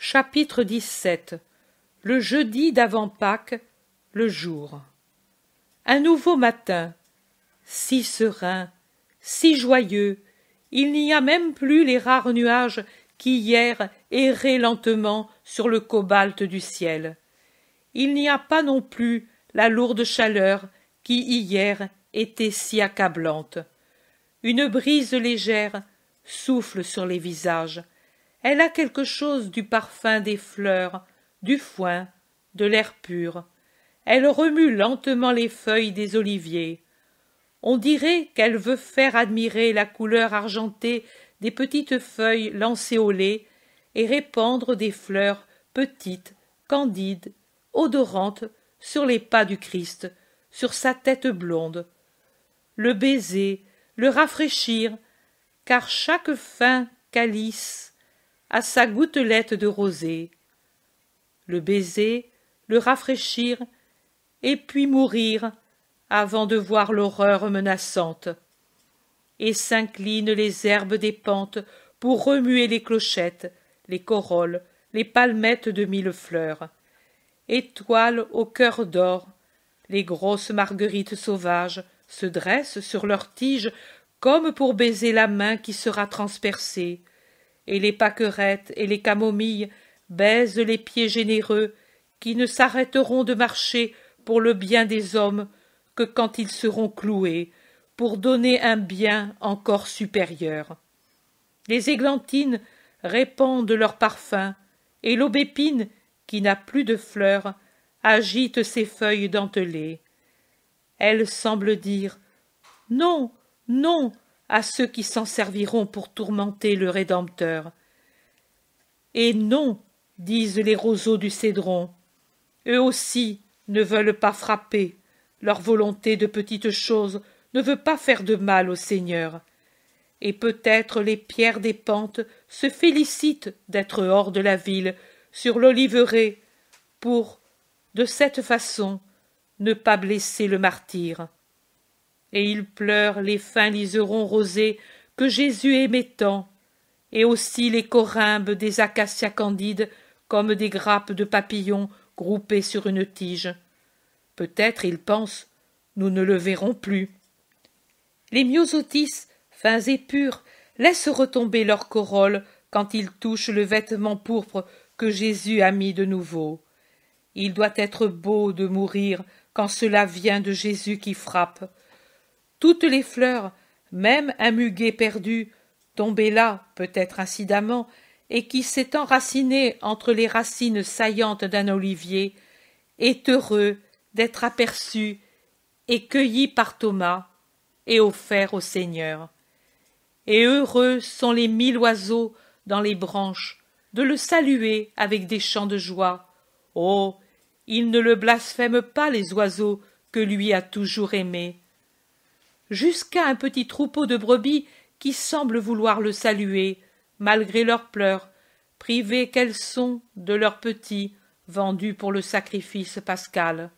Chapitre 17. Le jeudi d'avant Pâques, le jour. Un nouveau matin, si serein, si joyeux, il n'y a même plus les rares nuages qui hier erraient lentement sur le cobalt du ciel. Il n'y a pas non plus la lourde chaleur qui hier était si accablante. Une brise légère souffle sur les visages. Elle a quelque chose du parfum des fleurs, du foin, de l'air pur. Elle remue lentement les feuilles des oliviers. On dirait qu'elle veut faire admirer la couleur argentée des petites feuilles lancéolées et répandre des fleurs petites, candides, odorantes sur les pas du Christ, sur sa tête blonde. Le baiser, le rafraîchir, car chaque fin calice a sa gouttelette de rosée. Le baiser, le rafraîchir, et puis mourir avant de voir l'horreur menaçante. Et s'inclinent les herbes des pentes pour remuer les clochettes, les corolles, les palmettes de mille fleurs. Étoiles au cœur d'or, les grosses marguerites sauvages se dressent sur leurs tiges comme pour baiser la main qui sera transpercée, et les pâquerettes et les camomilles baisent les pieds généreux qui ne s'arrêteront de marcher pour le bien des hommes que quand ils seront cloués, pour donner un bien encore supérieur. Les églantines répandent leur parfum, et l'aubépine, qui n'a plus de fleurs, agite ses feuilles dentelées. Elle semble dire « Non, non !» à ceux qui s'en serviront pour tourmenter le Rédempteur. Et non, disent les roseaux du cédron, eux aussi ne veulent pas frapper, leur volonté de petites choses ne veut pas faire de mal au Seigneur. Et peut-être les pierres des pentes se félicitent d'être hors de la ville, sur l'oliveraie, pour, de cette façon, ne pas blesser le martyr. Et ils pleurent les fins liserons rosés que Jésus aimait tant, et aussi les corymbes des acacias candides comme des grappes de papillons groupées sur une tige. Peut-être, ils pensent, nous ne le verrons plus. Les myosotis, fins et purs, laissent retomber leurs corolles quand ils touchent le vêtement pourpre que Jésus a mis de nouveau. Il doit être beau de mourir quand cela vient de Jésus qui frappe. Toutes les fleurs, même un muguet perdu, tombé là, peut-être incidemment, et qui s'est enraciné entre les racines saillantes d'un olivier, est heureux d'être aperçu et cueilli par Thomas et offert au Seigneur. Et heureux sont les 1000 oiseaux dans les branches de le saluer avec des chants de joie. Oh, ils ne le blasphèment pas, les oiseaux que lui a toujours aimés. Jusqu'à un petit troupeau de brebis qui semble vouloir le saluer, malgré leurs pleurs, privées qu'elles sont de leurs petits, vendus pour le sacrifice pascal.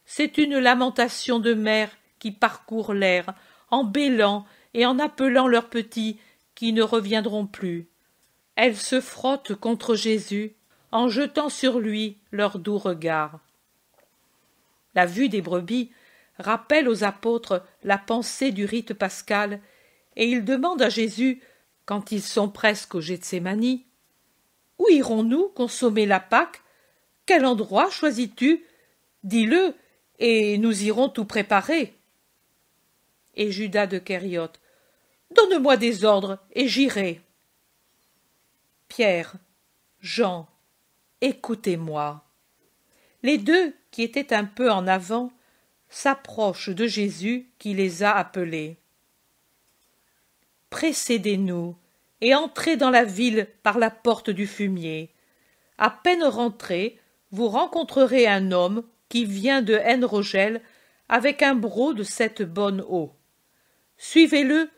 C'est une lamentation de mère qui parcourt l'air, en bêlant et en appelant leurs petits qui ne reviendront plus. Elles se frottent contre Jésus, en jetant sur lui leurs doux regards. La vue des brebis rappelle aux apôtres la pensée du rite pascal, et ils demandent à Jésus, quand ils sont presque au Gethsémani, « Où irons-nous consommer la Pâque? Quel endroit choisis-tu? Dis-le, et nous irons tout préparer. » Et Judas de Kériote, « Donne-moi des ordres, et j'irai. » Pierre, Jean, écoutez-moi. Les deux, qui étaient un peu en avant, s'approchent de Jésus qui les a appelés. « Précédez-nous et entrez dans la ville par la porte du fumier. À peine rentrés, vous rencontrerez un homme qui vient de Haine-Rogel avec un broc de cette bonne eau. Suivez-le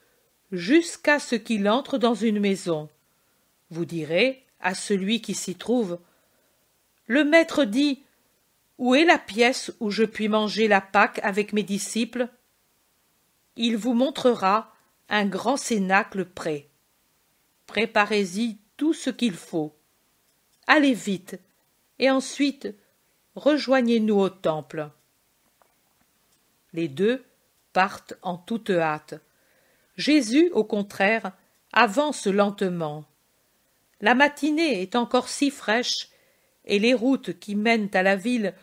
jusqu'à ce qu'il entre dans une maison. Vous direz à celui qui s'y trouve, « Le maître dit, où est la pièce où je puis manger la Pâque avec mes disciples ?» Il vous montrera un grand cénacle prêt. Préparez-y tout ce qu'il faut. allez vite, et ensuite rejoignez-nous au temple. » Les deux partent en toute hâte. Jésus, au contraire, avance lentement. La matinée est encore si fraîche, et les routes qui mènent à la ville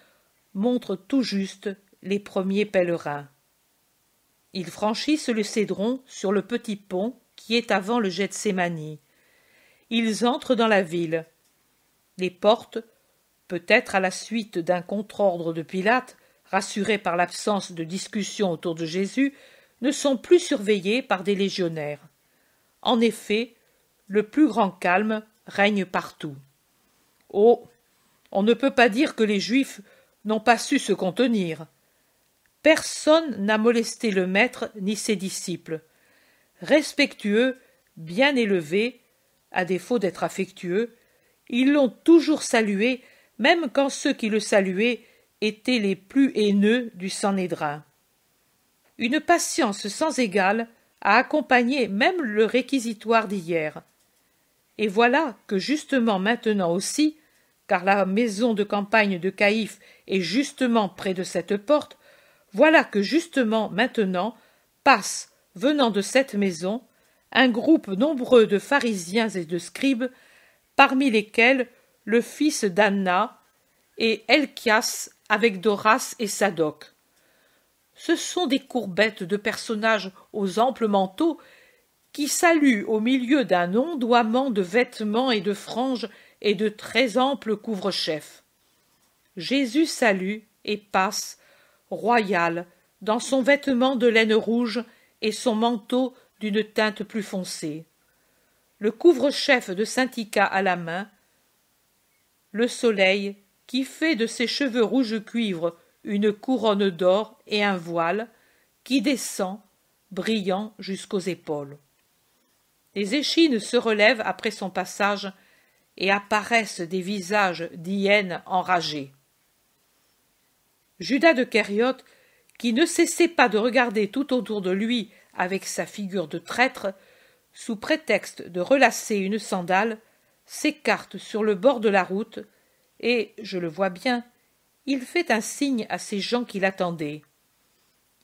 montrent tout juste les premiers pèlerins. Ils franchissent le Cédron sur le petit pont qui est avant le Gethsémani. Ils entrent dans la ville. Les portes, peut-être à la suite d'un contre-ordre de Pilate, rassuré par l'absence de discussion autour de Jésus, ne sont plus surveillées par des légionnaires. En effet, le plus grand calme règne partout. Oh, on ne peut pas dire que les Juifs n'ont pas su se contenir. Personne n'a molesté le maître ni ses disciples. Respectueux, bien élevés, à défaut d'être affectueux, ils l'ont toujours salué, même quand ceux qui le saluaient étaient les plus haineux du Sanhédrin. Une patience sans égale a accompagné même le réquisitoire d'hier. Et voilà que justement maintenant aussi, car la maison de campagne de Caïphe est justement près de cette porte, voilà que justement maintenant passe, venant de cette maison, un groupe nombreux de pharisiens et de scribes, parmi lesquels le fils d'Anna et Elchias avec Doras et Sadoc. Ce sont des courbettes de personnages aux amples manteaux qui saluent au milieu d'un ondoiement de vêtements et de franges et de très amples couvre-chefs. Jésus salue et passe, royal, dans son vêtement de laine rouge et son manteau d'une teinte plus foncée. Le couvre-chef de Syntycha à la main, le soleil qui fait de ses cheveux rouge cuivre une couronne d'or et un voile qui descend, brillant jusqu'aux épaules. Les échines se relèvent après son passage et apparaissent des visages d'hyènes enragés. Judas de Kériote, qui ne cessait pas de regarder tout autour de lui avec sa figure de traître, sous prétexte de relasser une sandale, s'écarte sur le bord de la route, et, je le vois bien, il fait un signe à ces gens qui l'attendaient.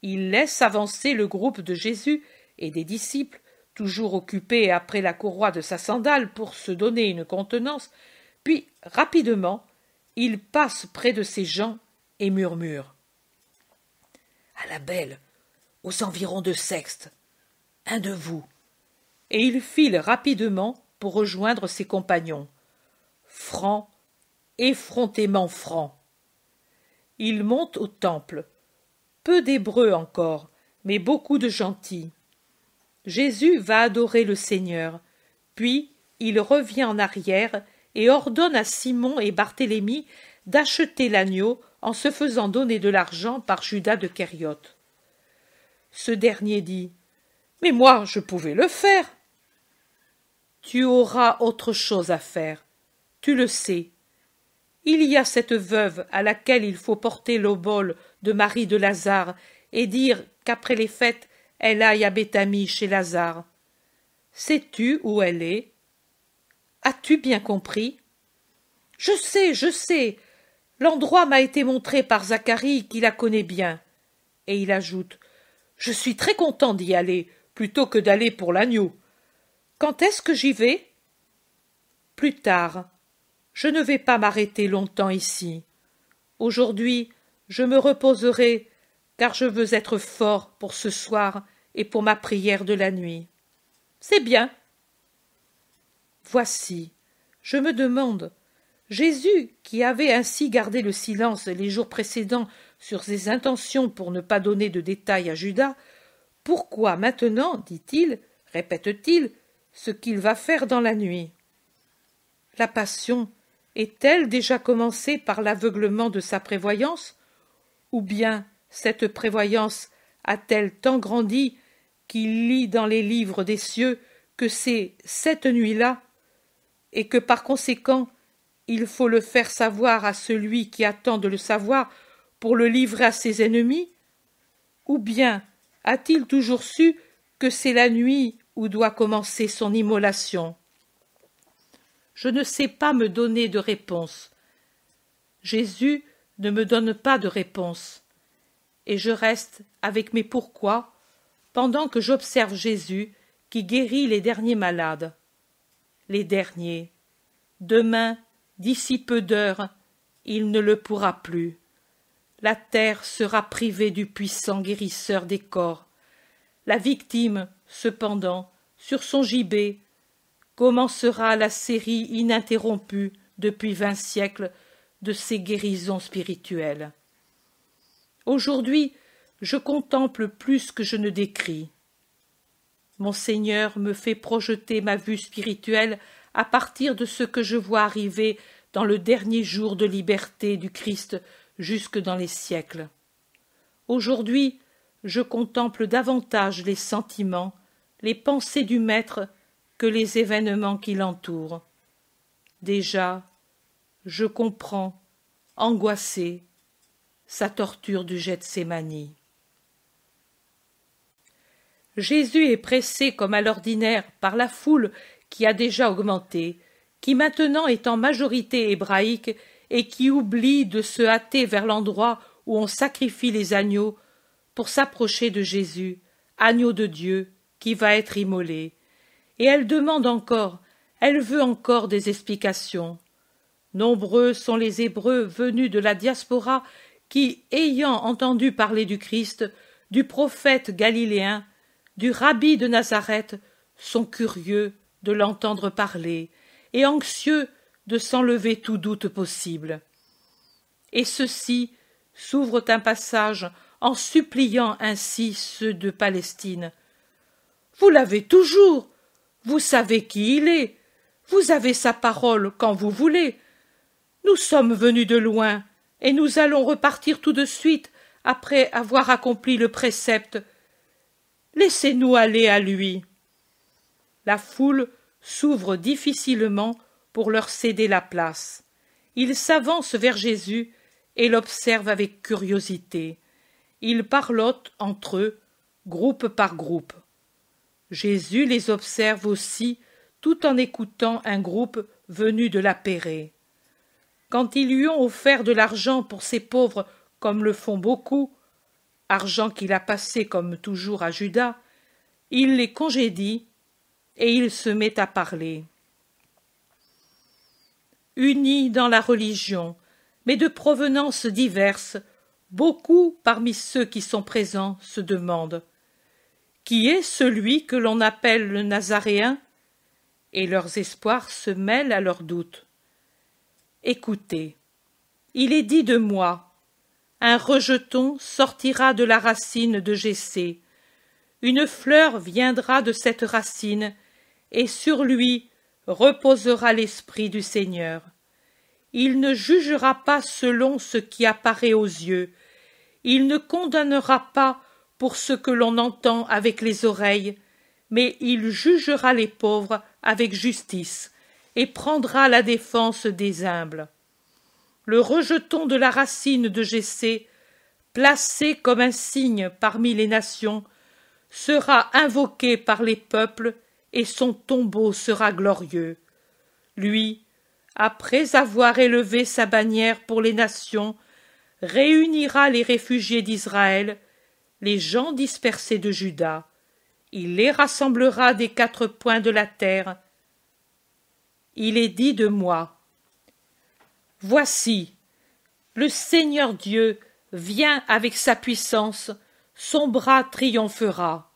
Il laisse avancer le groupe de Jésus et des disciples, toujours occupés après la courroie de sa sandale pour se donner une contenance, puis, rapidement, il passe près de ces gens et murmure. « À la belle, aux environs de Sexte, un de vous. » Et il file rapidement pour rejoindre ses compagnons. Franc, effrontément franc. Il monte au temple. Peu d'Hébreux encore, mais beaucoup de gentils. Jésus va adorer le Seigneur, puis il revient en arrière et ordonne à Simon et Barthélemy d'acheter l'agneau en se faisant donner de l'argent par Judas de Kériote. Ce dernier dit « Mais moi, je pouvais le faire. »« Tu auras autre chose à faire, tu le sais. Il y a cette veuve à laquelle il faut porter l'obole de Marie de Lazare et dire qu'après les fêtes, elle aille à Béthanie chez Lazare. Sais-tu où elle est? As-tu bien compris? Je sais. L'endroit m'a été montré par Zacharie qui la connaît bien. Et il ajoute, je suis très content d'y aller, plutôt que d'aller pour l'agneau. Quand est-ce que j'y vais? Plus tard. Je ne vais pas m'arrêter longtemps ici. Aujourd'hui, je me reposerai, car je veux être fort pour ce soir et pour ma prière de la nuit. C'est bien. Voici, je me demande, Jésus, qui avait ainsi gardé le silence les jours précédents sur ses intentions pour ne pas donner de détails à Judas, pourquoi maintenant, dit-il, répète-t-il, ce qu'il va faire dans la nuit? La passion est-elle déjà commencée par l'aveuglement de sa prévoyance, ou bien cette prévoyance a-t-elle tant grandi qu'il lit dans les livres des cieux que c'est cette nuit-là, et que par conséquent il faut le faire savoir à celui qui attend de le savoir pour le livrer à ses ennemis? Ou bien a-t-il toujours su que c'est la nuit où doit commencer son immolation? je ne sais pas me donner de réponse. Jésus ne me donne pas de réponse, et je reste avec mes pourquoi pendant que j'observe Jésus qui guérit les derniers malades. Les derniers. Demain, d'ici peu d'heures, il ne le pourra plus. La terre sera privée du puissant guérisseur des corps. La victime, cependant, sur son gibet, commencera la série ininterrompue depuis 20 siècles de ses guérisons spirituelles. Aujourd'hui, je contemple plus que je ne décris. Mon Seigneur me fait projeter ma vue spirituelle à partir de ce que je vois arriver dans le dernier jour de liberté du Christ jusque dans les siècles. Aujourd'hui, je contemple davantage les sentiments, les pensées du Maître que les événements qui l'entourent. Déjà, je comprends, angoissé, sa torture du Gethsémani. Jésus est pressé comme à l'ordinaire par la foule qui a déjà augmenté, qui maintenant est en majorité hébraïque et qui oublie de se hâter vers l'endroit où on sacrifie les agneaux pour s'approcher de Jésus, agneau de Dieu, qui va être immolé. Et elle demande encore, elle veut encore des explications. Nombreux sont les Hébreux venus de la diaspora qui, ayant entendu parler du Christ, du prophète galiléen, du rabbi de Nazareth, sont curieux de l'entendre parler et anxieux de s'enlever tout doute possible. Et ceux-ci s'ouvrent un passage en suppliant ainsi ceux de Palestine. « Vous l'avez toujours, vous savez qui il est, vous avez sa parole quand vous voulez. Nous sommes venus de loin, et nous allons repartir tout de suite après avoir accompli le précepte. Laissez-nous aller à lui. » La foule s'ouvre difficilement pour leur céder la place. Ils s'avancent vers Jésus et l'observent avec curiosité. Ils parlottent entre eux, groupe par groupe. Jésus les observe aussi, tout en écoutant un groupe venu de la Pérée. Quand ils lui ont offert de l'argent pour ces pauvres, comme le font beaucoup, argent qu'il a passé comme toujours à Judas, il les congédie et il se met à parler. Unis dans la religion, mais de provenances diverses, beaucoup parmi ceux qui sont présents se demandent « Qui est celui que l'on appelle le Nazaréen ?» Et leurs espoirs se mêlent à leurs doutes. Écoutez, il est dit de moi, un rejeton sortira de la racine de Jessé, une fleur viendra de cette racine, et sur lui reposera l'Esprit du Seigneur. Il ne jugera pas selon ce qui apparaît aux yeux, il ne condamnera pas pour ce que l'on entend avec les oreilles, mais il jugera les pauvres avec justice, et prendra la défense des humbles. Le rejeton de la racine de Jessé, placé comme un signe parmi les nations, sera invoqué par les peuples, et son tombeau sera glorieux. Lui, après avoir élevé sa bannière pour les nations, réunira les réfugiés d'Israël, les gens dispersés de Juda. Il les rassemblera des 4 points de la terre. Il est dit de moi, « Voici, le Seigneur Dieu vient avec sa puissance, son bras triomphera.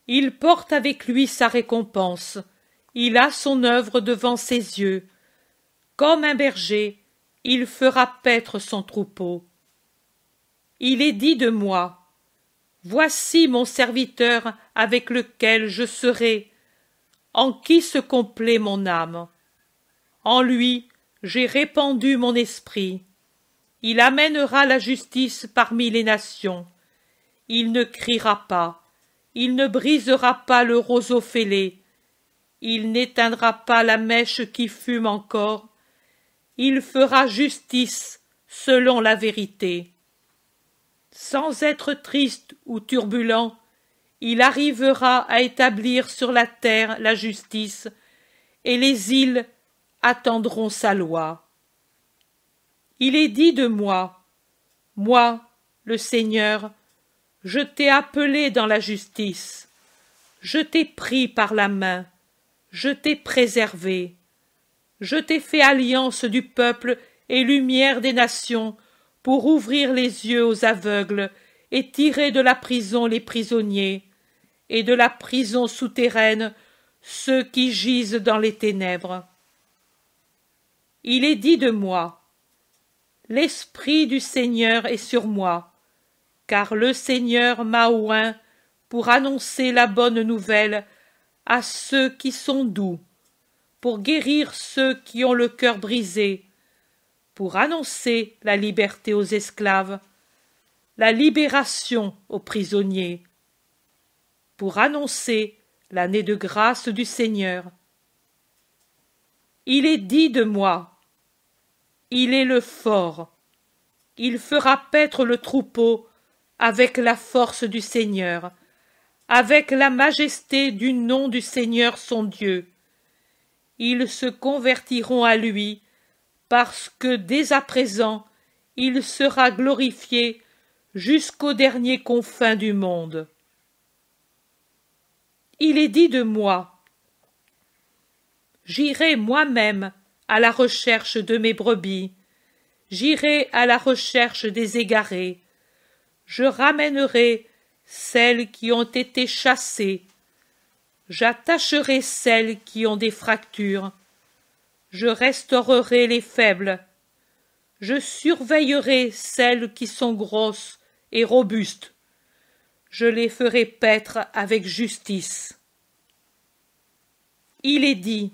Il porte avec lui sa récompense, il a son œuvre devant ses yeux. Comme un berger, il fera paître son troupeau. Il est dit de moi, « Voici mon serviteur avec lequel je serai, en qui se complaît mon âme. En lui, j'ai répandu mon esprit. Il amènera la justice parmi les nations. Il ne criera pas, il ne brisera pas le roseau fêlé, il n'éteindra pas la mèche qui fume encore. Il fera justice selon la vérité. Sans être triste ou turbulent, il arrivera à établir sur la terre la justice, et les îles attendront sa loi. Il est dit de moi, moi, le Seigneur, je t'ai appelé dans la justice, je t'ai pris par la main, je t'ai préservé, je t'ai fait alliance du peuple et lumière des nations pour ouvrir les yeux aux aveugles et tirer de la prison les prisonniers, et de la prison souterraine ceux qui gisent dans les ténèbres. Il est dit de moi, l'Esprit du Seigneur est sur moi, car le Seigneur m'a oint pour annoncer la bonne nouvelle à ceux qui sont doux, pour guérir ceux qui ont le cœur brisé, pour annoncer la liberté aux esclaves, la libération aux prisonniers, pour annoncer l'année de grâce du Seigneur. Il est dit de moi, il est le fort, il fera paître le troupeau avec la force du Seigneur, avec la majesté du nom du Seigneur son Dieu. Ils se convertiront à lui, parce que dès à présent il sera glorifié jusqu'aux derniers confins du monde. Il est dit de moi, j'irai moi-même à la recherche de mes brebis, j'irai à la recherche des égarés, je ramènerai celles qui ont été chassées, j'attacherai celles qui ont des fractures, je restaurerai les faibles, je surveillerai celles qui sont grosses et robustes, je les ferai paître avec justice. Il est dit,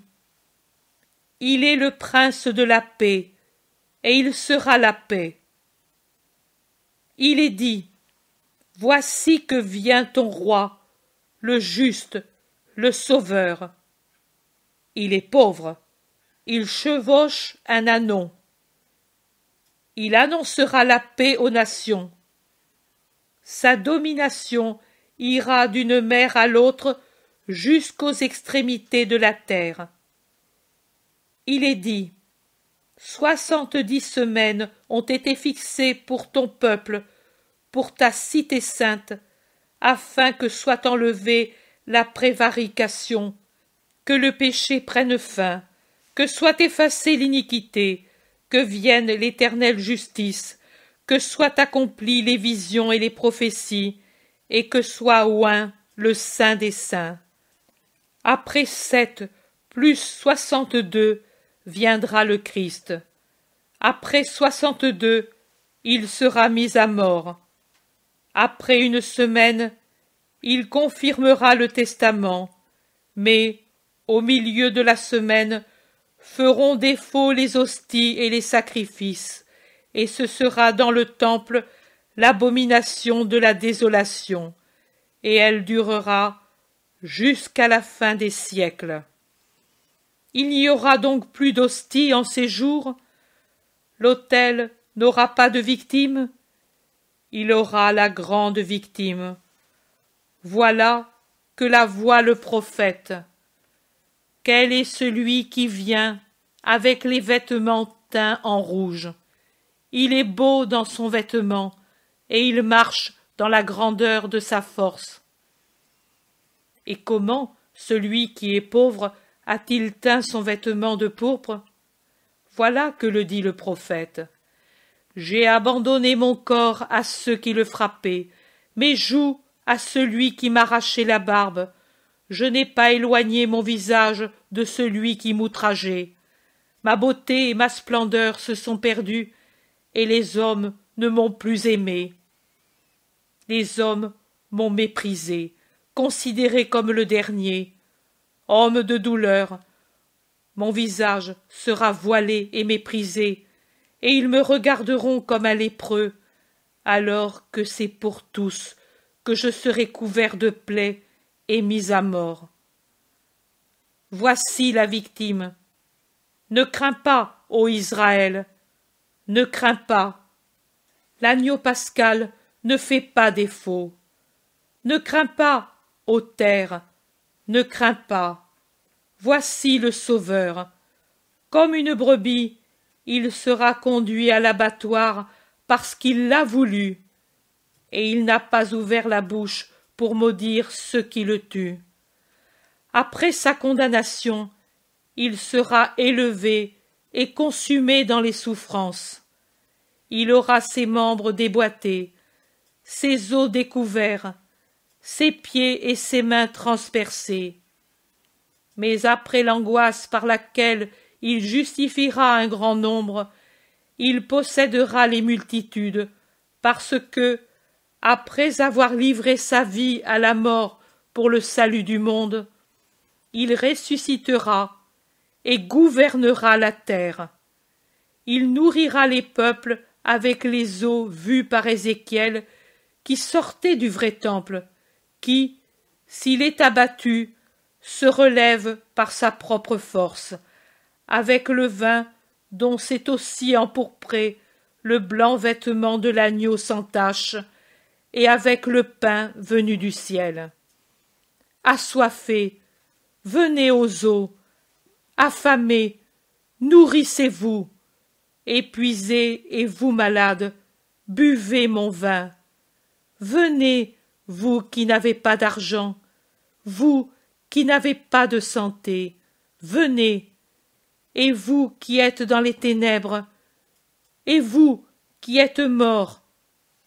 il est le prince de la paix, et il sera la paix. Il est dit, voici que vient ton roi, le juste, le sauveur. Il est pauvre, il chevauche un ânon. Il annoncera la paix aux nations. Sa domination ira d'une mer à l'autre jusqu'aux extrémités de la terre. Il est dit, 70 semaines ont été fixées pour ton peuple, pour ta cité sainte, afin que soit enlevée la prévarication, que le péché prenne fin, que soit effacée l'iniquité, que vienne l'éternelle justice, que soient accomplies les visions et les prophéties, et que soit oint le Saint des Saints. Après 7 plus 62 viendra le Christ. Après 62, il sera mis à mort. Après une semaine, il confirmera le testament, mais, au milieu de la semaine, feront défaut les hosties et les sacrifices, et ce sera dans le temple l'abomination de la désolation, et elle durera jusqu'à la fin des siècles. Il n'y aura donc plus d'hosties en ces jours, l'autel n'aura pas de victime, il aura la grande victime. Voilà que la voit le prophète. Quel est celui qui vient avec les vêtements teints en rouge? Il est beau dans son vêtement, et il marche dans la grandeur de sa force. Et comment celui qui est pauvre a-t-il teint son vêtement de pourpre? Voilà que le dit le prophète. J'ai abandonné mon corps à ceux qui le frappaient, mes joues à celui qui m'arrachait la barbe. Je n'ai pas éloigné mon visage de celui qui m'outrageait. Ma beauté et ma splendeur se sont perdues, et les hommes ne m'ont plus aimé. Les hommes m'ont méprisé, considéré comme le dernier. Homme de douleur, mon visage sera voilé et méprisé, et ils me regarderont comme un lépreux, alors que c'est pour tous que je serai couvert de plaies et mis à mort. Voici la victime. Ne crains pas, ô Israël, ne crains pas. L'agneau pascal ne fait pas défaut. Ne crains pas, ô terre, ne crains pas. Voici le Sauveur. Comme une brebis, il sera conduit à l'abattoir parce qu'il l'a voulu, et il n'a pas ouvert la bouche pour maudire ceux qui le tuent. Après sa condamnation, il sera élevé et consumé dans les souffrances. Il aura ses membres déboîtés, ses os découverts, ses pieds et ses mains transpercés. Mais après l'angoisse par laquelle il justifiera un grand nombre, il possédera les multitudes, parce que, après avoir livré sa vie à la mort pour le salut du monde, il ressuscitera et gouvernera la terre. Il nourrira les peuples avec les eaux vues par Ézéchiel, qui sortaient du vrai temple, qui, s'il est abattu, se relève par sa propre force, avec le vin dont s'est aussi empourpré le blanc vêtement de l'agneau sans tache, et avec le pain venu du ciel. Assoiffés, venez aux eaux, affamés, nourrissez-vous, épuisés et vous malades, buvez mon vin. Venez, vous qui n'avez pas d'argent, vous qui n'avez pas de santé, venez, et vous qui êtes dans les ténèbres, et vous qui êtes morts,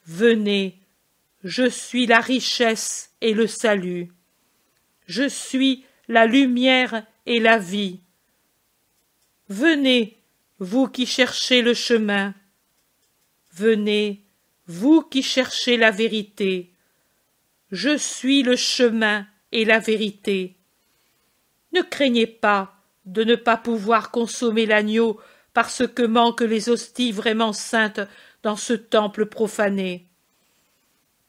venez, je suis la richesse et le salut. Je suis la lumière et la vie. Venez, vous qui cherchez le chemin. Venez, vous qui cherchez la vérité. Je suis le chemin et la vérité. Ne craignez pas de ne pas pouvoir consommer l'agneau parce que manquent les hosties vraiment saintes dans ce temple profané.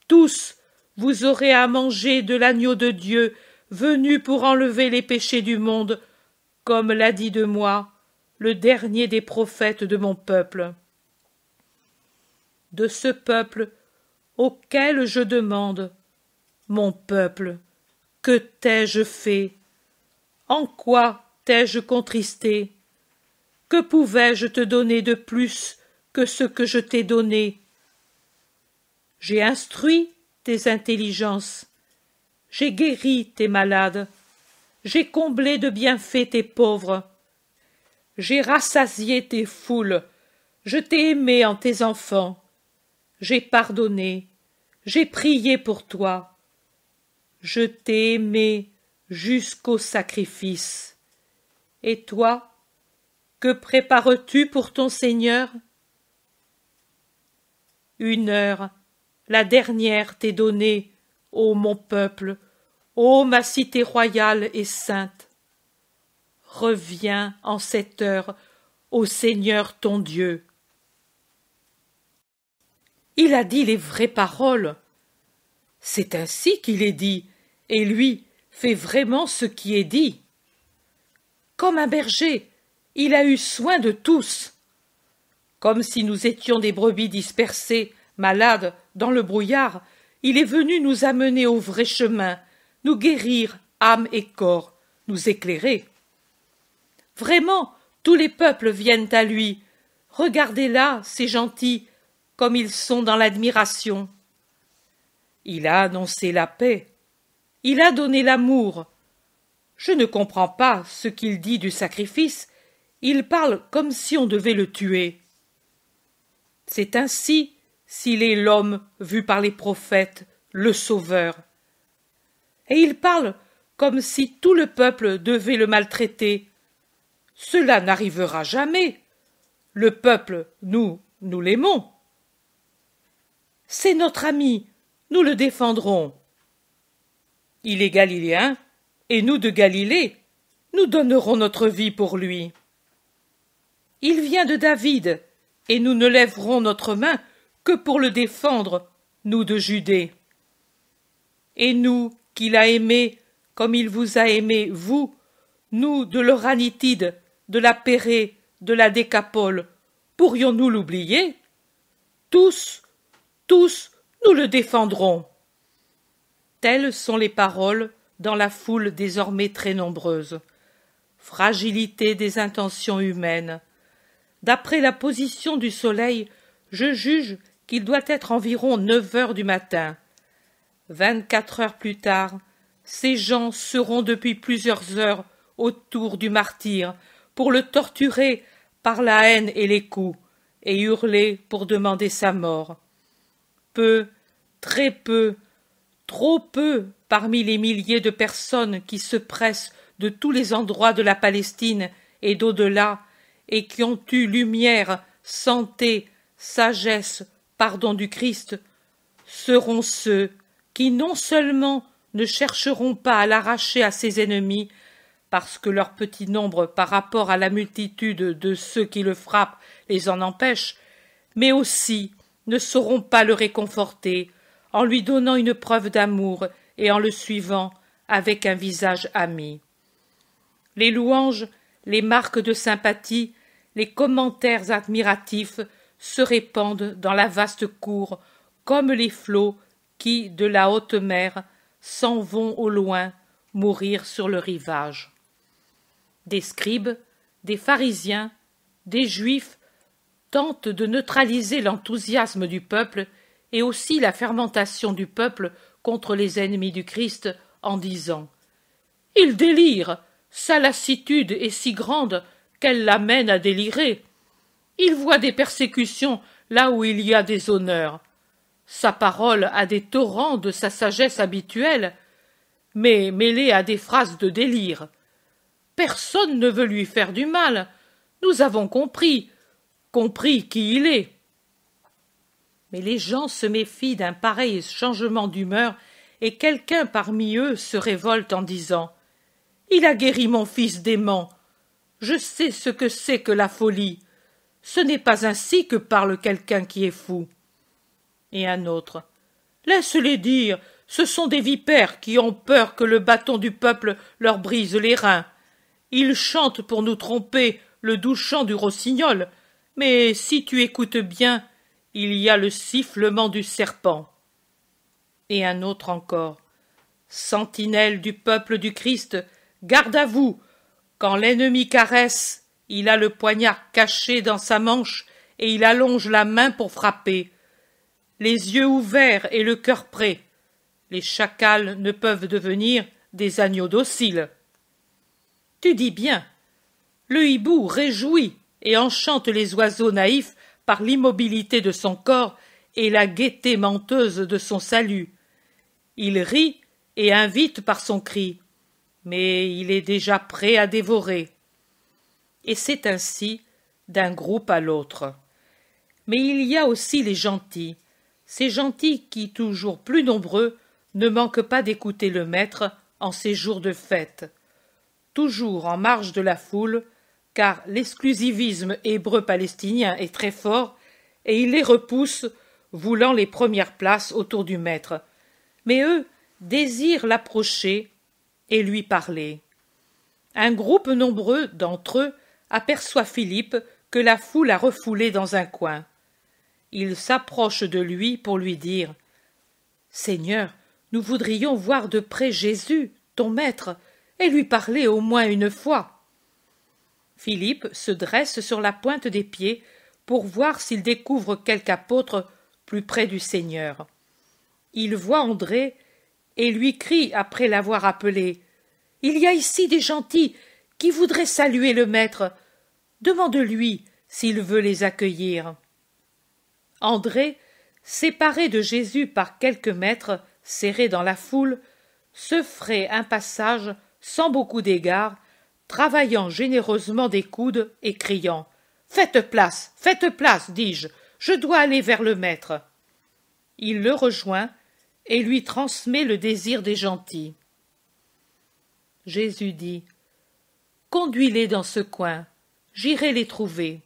Tous, vous aurez à manger de l'agneau de Dieu venu pour enlever les péchés du monde, comme l'a dit de moi le dernier des prophètes de mon peuple. De ce peuple auquel je demande, mon peuple, que t'ai-je fait? En quoi t'ai-je contristé? Que pouvais-je te donner de plus que ce que je t'ai donné? J'ai instruit tes intelligences, j'ai guéri tes malades, j'ai comblé de bienfaits tes pauvres, j'ai rassasié tes foules, je t'ai aimé en tes enfants, j'ai pardonné, j'ai prié pour toi, je t'ai aimé jusqu'au sacrifice. Et toi, que prépares-tu pour ton Seigneur? Une heure, la dernière t'est donnée, ô mon peuple, ô ma cité royale et sainte. Reviens en cette heure au Seigneur ton Dieu. Il a dit les vraies paroles. C'est ainsi qu'il est dit, et lui fait vraiment ce qui est dit. Comme un berger, il a eu soin de tous. Comme si nous étions des brebis dispersées, malades, dans le brouillard, il est venu nous amener au vrai chemin, nous guérir, âme et corps, nous éclairer. Vraiment, tous les peuples viennent à lui. Regardez-là, ces gentils, comme ils sont dans l'admiration. Il a annoncé la paix. Il a donné l'amour. Je ne comprends pas ce qu'il dit du sacrifice. Il parle comme si on devait le tuer. C'est ainsi s'il est l'homme vu par les prophètes, le Sauveur. Et il parle comme si tout le peuple devait le maltraiter. Cela n'arrivera jamais. Le peuple, nous l'aimons. C'est notre ami, nous le défendrons. Il est galiléen, et nous de Galilée, nous donnerons notre vie pour lui. Il vient de David, et nous ne lèverons notre main que pour le défendre, nous de Judée. Et nous, qu'il a aimés comme il vous a aimés, vous, nous de l'Oranitide, de la Pérée, de la Décapole, pourrions-nous l'oublier? Tous, nous le défendrons. Telles sont les paroles dans la foule désormais très nombreuse. fragilité des intentions humaines. D'après la position du soleil, je juge qu'il doit être environ 9 heures du matin. 24 heures plus tard, ces gens seront depuis plusieurs heures autour du martyr pour le torturer par la haine et les coups, et hurler pour demander sa mort. Peu, très peu, trop peu parmi les milliers de personnes qui se pressent de tous les endroits de la Palestine et d'au-delà, et qui ont eu lumière, santé, sagesse, pardon du Christ, seront ceux qui non seulement ne chercheront pas à l'arracher à ses ennemis, parce que leur petit nombre par rapport à la multitude de ceux qui le frappent les en empêche, mais aussi ne sauront pas le réconforter en lui donnant une preuve d'amour et en le suivant avec un visage ami. Les louanges, les marques de sympathie, les commentaires admiratifs se répandent dans la vaste cour comme les flots qui, de la haute mer, s'en vont au loin mourir sur le rivage. Des scribes, des pharisiens, des juifs tentent de neutraliser l'enthousiasme du peuple et aussi la fermentation du peuple contre les ennemis du Christ en disant « Il délire, sa lassitude est si grande qu'elle l'amène à délirer. Il voit des persécutions là où il y a des honneurs. Sa parole a des torrents de sa sagesse habituelle, mais mêlée à des phrases de délire. Personne ne veut lui faire du mal. Nous avons compris qui il est. » Mais les gens se méfient d'un pareil changement d'humeur, et quelqu'un parmi eux se révolte en disant « Il a guéri mon fils dément. Je sais ce que c'est que la folie. Ce n'est pas ainsi que parle quelqu'un qui est fou. » Et un autre « Laisse-les dire, ce sont des vipères qui ont peur que le bâton du peuple leur brise les reins. Ils chantent pour nous tromper le doux chant du rossignol, mais si tu écoutes bien, il y a le sifflement du serpent. » Et un autre encore « Sentinelle du peuple du Christ, garde à vous, quand l'ennemi caresse, il a le poignard caché dans sa manche et il allonge la main pour frapper. Les yeux ouverts et le cœur prêt, les chacals ne peuvent devenir des agneaux dociles. » Tu dis bien. Le hibou réjouit et enchante les oiseaux naïfs par l'immobilité de son corps et la gaieté menteuse de son salut. Il rit et invite par son cri, mais il est déjà prêt à dévorer. Et c'est ainsi d'un groupe à l'autre. Mais il y a aussi les gentils, ces gentils qui, toujours plus nombreux, ne manquent pas d'écouter le maître en ces jours de fête. Toujours en marge de la foule, car l'exclusivisme hébreu-palestinien est très fort, et il les repousse, voulant les premières places autour du maître. Mais eux désirent l'approcher et lui parler. Un groupe nombreux d'entre eux aperçoit Philippe que la foule a refoulé dans un coin. Ils s'approchent de lui pour lui dire « Seigneur, nous voudrions voir de près Jésus, ton maître, et lui parler au moins une fois. » Philippe se dresse sur la pointe des pieds pour voir s'il découvre quelque apôtre plus près du Seigneur. Il voit André et lui crie après l'avoir appelé « Il y a ici des gentils qui voudraient saluer le maître. Demande-lui s'il veut les accueillir. » André, séparé de Jésus par quelques mètres, serré dans la foule, se ferait un passage sans beaucoup d'égards, travaillant généreusement des coudes et criant « Faites place, dis-je, je dois aller vers le maître. » Il le rejoint et lui transmet le désir des gentils. Jésus dit « Conduis-les dans ce coin, j'irai les trouver. »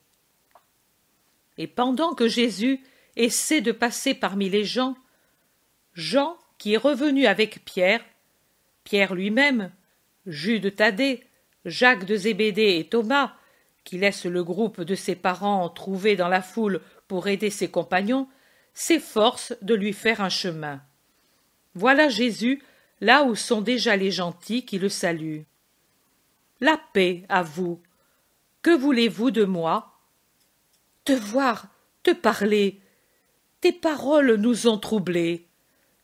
Et pendant que Jésus essaie de passer parmi les gens, Jean, qui est revenu avec Pierre, Pierre lui-même, Jude Thaddée, Jacques de Zébédée et Thomas, qui laisse le groupe de ses parents trouvé dans la foule pour aider ses compagnons, s'efforce de lui faire un chemin. Voilà Jésus là où sont déjà les gentils qui le saluent. la paix à vous. Que voulez-vous de moi? Te voir, te parler. Tes paroles nous ont troublés.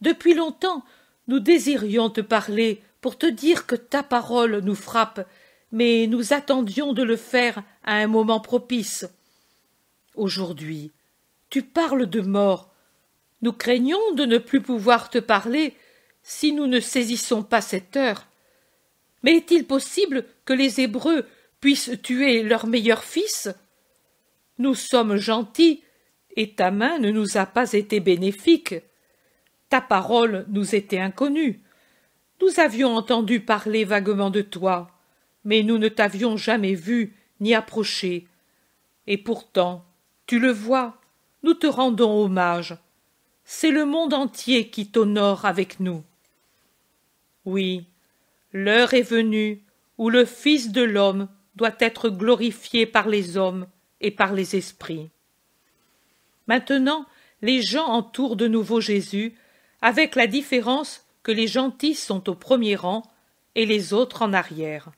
Depuis longtemps, nous désirions te parler pour te dire que ta parole nous frappe, mais nous attendions de le faire à un moment propice. Aujourd'hui, tu parles de mort. Nous craignons de ne plus pouvoir te parler si nous ne saisissons pas cette heure. Mais est-il possible que les Hébreux puissent tuer leur meilleur fils? Nous sommes gentils, et ta main ne nous a pas été bénéfique. Ta parole nous était inconnue. Nous avions entendu parler vaguement de toi, mais nous ne t'avions jamais vu ni approché. Et pourtant, tu le vois, nous te rendons hommage. C'est le monde entier qui t'honore avec nous. Oui, l'heure est venue où le Fils de l'homme doit être glorifié par les hommes et par les esprits. Maintenant, les gens entourent de nouveau Jésus, avec la différence que les gentils sont au premier rang et les autres en arrière.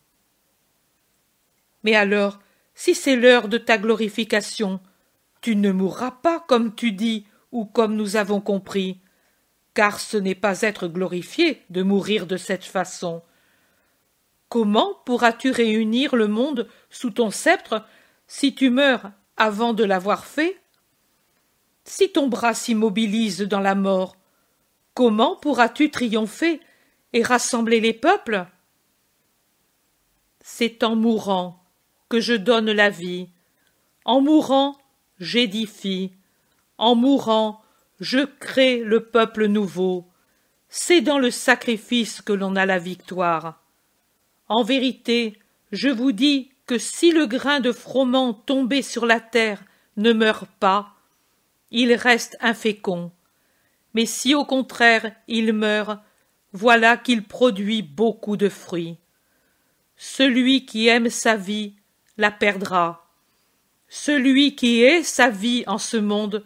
Mais alors, si c'est l'heure de ta glorification, tu ne mourras pas comme tu dis ou comme nous avons compris, car ce n'est pas être glorifié de mourir de cette façon. Comment pourras-tu réunir le monde sous ton sceptre si tu meurs avant de l'avoir fait? Si ton bras s'immobilise dans la mort, comment pourras-tu triompher et rassembler les peuples? C'est en mourant que je donne la vie. En mourant, j'édifie. En mourant, je crée le peuple nouveau. C'est dans le sacrifice que l'on a la victoire. En vérité, je vous dis que si le grain de froment tombé sur la terre ne meurt pas, il reste infécond. Mais si au contraire il meurt, voilà qu'il produit beaucoup de fruits. Celui qui aime sa vie la perdra. Celui qui hait sa vie en ce monde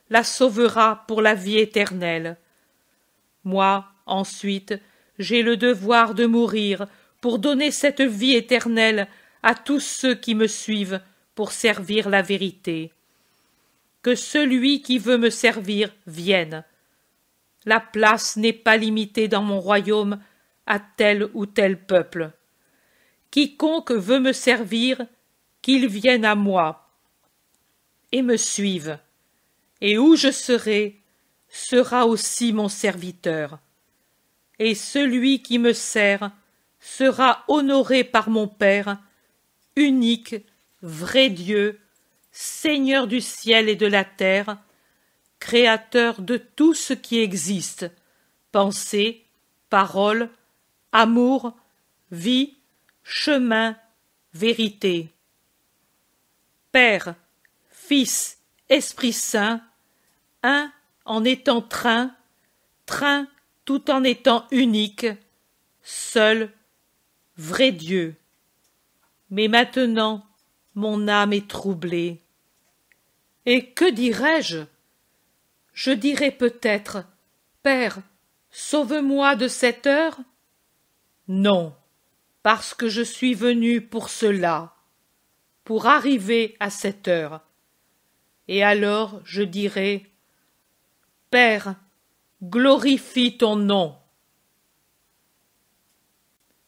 la sauvera pour la vie éternelle. Moi, ensuite, j'ai le devoir de mourir pour donner cette vie éternelle à tous ceux qui me suivent pour servir la vérité. Que celui qui veut me servir vienne. La place n'est pas limitée dans mon royaume à tel ou tel peuple. Quiconque veut me servir, qu'il vienne à moi et me suive. Et où je serai, sera aussi mon serviteur. Et celui qui me sert sera honoré par mon Père, unique, vrai Dieu, Seigneur du ciel et de la terre, créateur de tout ce qui existe, pensée, parole, amour, vie, chemin, vérité. Père, Fils, Esprit Saint, un en étant train, train tout en étant unique, seul, vrai Dieu. Mais maintenant, mon âme est troublée. Et que dirais-je? Je dirais peut-être, Père, sauve-moi de cette heure? Non, parce que je suis venu pour cela, pour arriver à cette heure. Et alors je dirai, Père, glorifie ton nom.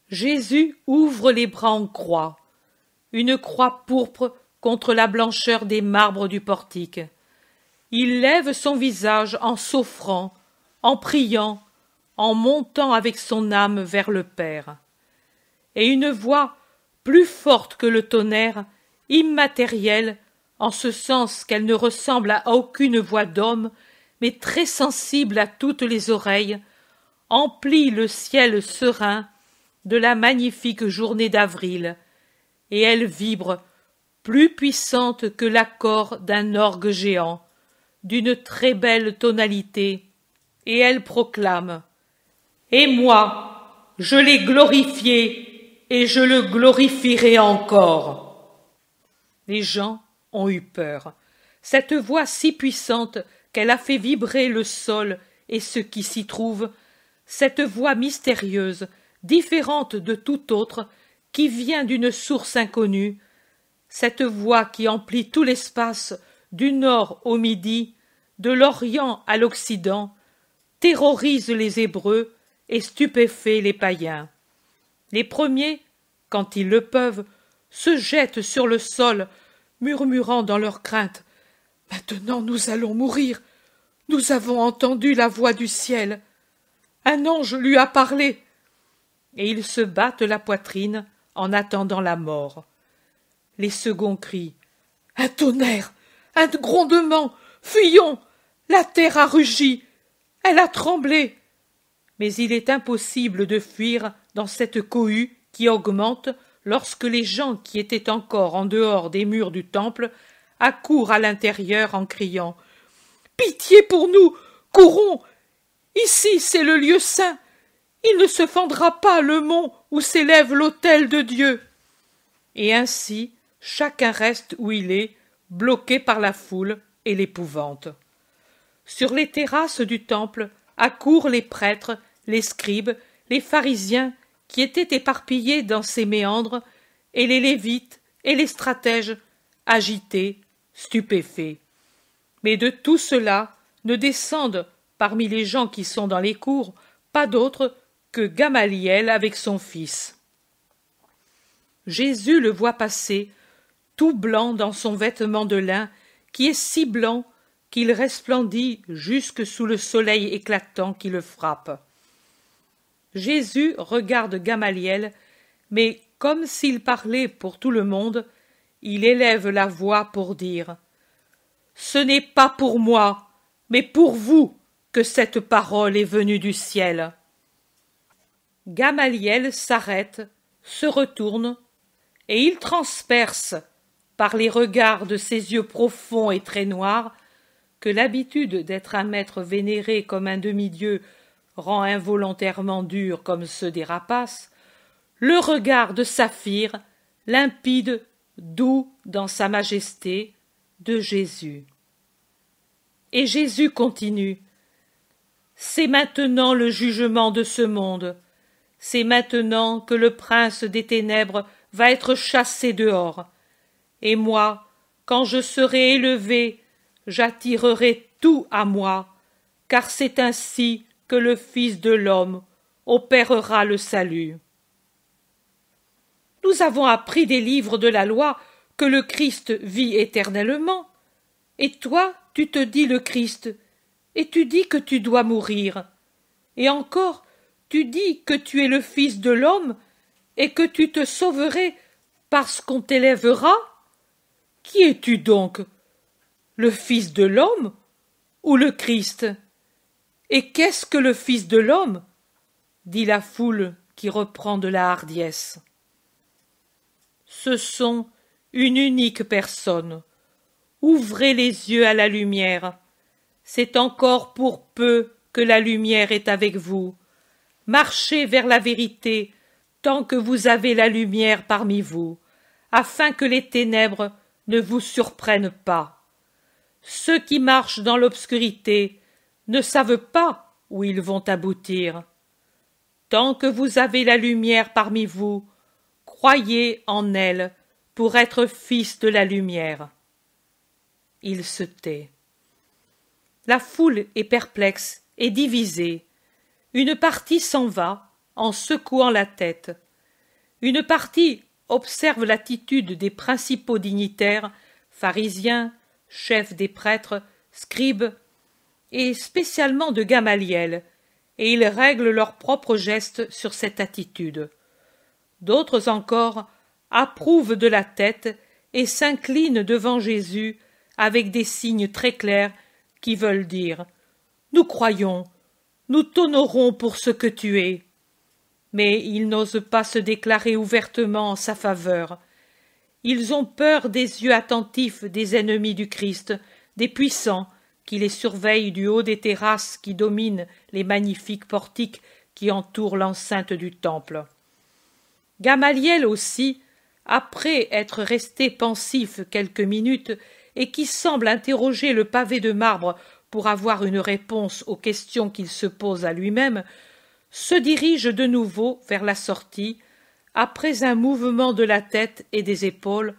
Jésus ouvre les bras en croix, une croix pourpre contre la blancheur des marbres du portique. Il lève son visage en s'offrant, en priant, en montant avec son âme vers le Père. Et une voix, plus forte que le tonnerre, immatérielle, en ce sens qu'elle ne ressemble à aucune voix d'homme, mais très sensible à toutes les oreilles, emplit le ciel serein de la magnifique journée d'avril, et elle vibre, plus puissante que l'accord d'un orgue géant, d'une très belle tonalité, et elle proclame « Et moi, je l'ai glorifié, et je le glorifierai encore. » Les gens ont eu peur. Cette voix si puissante qu'elle a fait vibrer le sol et ce qui s'y trouve, cette voix mystérieuse, différente de toute autre, qui vient d'une source inconnue, cette voix qui emplit tout l'espace du nord au midi, de l'Orient à l'Occident, terrorise les Hébreux et stupéfait les païens. Les premiers, quand ils le peuvent, se jettent sur le sol, murmurant dans leur crainte « Maintenant nous allons mourir. Nous avons entendu la voix du ciel. Un ange lui a parlé. » Et ils se battent la poitrine en attendant la mort. Les seconds crient « Un tonnerre, un grondement, fuyons! La terre a rugi, elle a tremblé. » Mais il est impossible de fuir dans cette cohue qui augmente lorsque les gens qui étaient encore en dehors des murs du temple accourent à l'intérieur en criant « Pitié pour nous, courons! Ici c'est le lieu saint, il ne se fendra pas le mont où s'élève l'autel de Dieu. » Et ainsi chacun reste où il est, bloqué par la foule et l'épouvante. Sur les terrasses du temple accourent les prêtres, les scribes, les pharisiens qui étaient éparpillés dans ces méandres, et les lévites et les stratèges, agités, stupéfaits. Mais de tout cela ne descendent, parmi les gens qui sont dans les cours, pas d'autres que Gamaliel avec son fils. Jésus le voit passer, tout blanc dans son vêtement de lin, qui est si blanc qu'il resplendit jusque sous le soleil éclatant qui le frappe. Jésus regarde Gamaliel, mais comme s'il parlait pour tout le monde, il élève la voix pour dire « Ce n'est pas pour moi, mais pour vous que cette parole est venue du ciel. » Gamaliel s'arrête, se retourne, et il transperce, par les regards de ses yeux profonds et très noirs, que l'habitude d'être un maître vénéré comme un demi-dieu rend involontairement dur comme ceux des rapaces, le regard de saphir, limpide, doux dans sa majesté, de Jésus. Et Jésus continue. C'est maintenant le jugement de ce monde. C'est maintenant que le prince des ténèbres va être chassé dehors. Et moi, quand je serai élevé, j'attirerai tout à moi, car c'est ainsi que le Fils de l'homme opérera le salut. Nous avons appris des livres de la loi que le Christ vit éternellement. Et toi, tu te dis le Christ, et tu dis que tu dois mourir. Et encore, tu dis que tu es le Fils de l'homme, et que tu te sauverais parce qu'on t'élèvera. Qui es-tu donc? Le Fils de l'homme ou le Christ? Et qu'est-ce que le Fils de l'homme? Dit la foule qui reprend de la hardiesse. Ce sont une unique personne. Ouvrez les yeux à la lumière. C'est encore pour peu que la lumière est avec vous. Marchez vers la vérité tant que vous avez la lumière parmi vous, afin que les ténèbres ne vous surprennent pas. Ceux qui marchent dans l'obscurité ne savent pas où ils vont aboutir. Tant que vous avez la lumière parmi vous, croyez en elle pour être fils de la lumière. Il se tait. La foule est perplexe et divisée. Une partie s'en va en secouant la tête. Une partie observe l'attitude des principaux dignitaires, pharisiens, chefs des prêtres, scribes, et spécialement de Gamaliel, et ils règlent leurs propres gestes sur cette attitude. D'autres encore approuvent de la tête et s'inclinent devant Jésus avec des signes très clairs qui veulent dire « Nous croyons, nous t'honorons pour ce que tu es ». Mais ils n'osent pas se déclarer ouvertement en sa faveur. Ils ont peur des yeux attentifs des ennemis du Christ, des puissants, qui les surveillent du haut des terrasses qui dominent les magnifiques portiques qui entourent l'enceinte du temple. Gamaliel aussi, après être resté pensif quelques minutes et qui semble interroger le pavé de marbre pour avoir une réponse aux questions qu'il se pose à lui-même, se dirige de nouveau vers la sortie, après un mouvement de la tête et des épaules,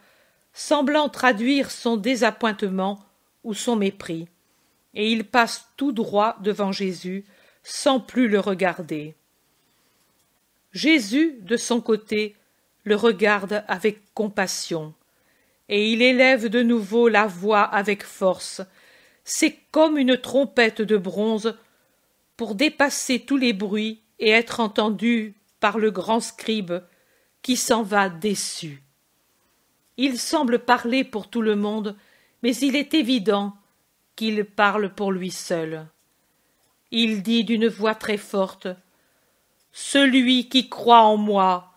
semblant traduire son désappointement ou son mépris, et il passe tout droit devant Jésus, sans plus le regarder. Jésus, de son côté, le regarde avec compassion, et il élève de nouveau la voix avec force. C'est comme une trompette de bronze pour dépasser tous les bruits et être entendu par le grand scribe qui s'en va déçu. Il semble parler pour tout le monde, mais il est évident qu'il parle pour lui seul. Il dit d'une voix très forte: « Celui qui croit en moi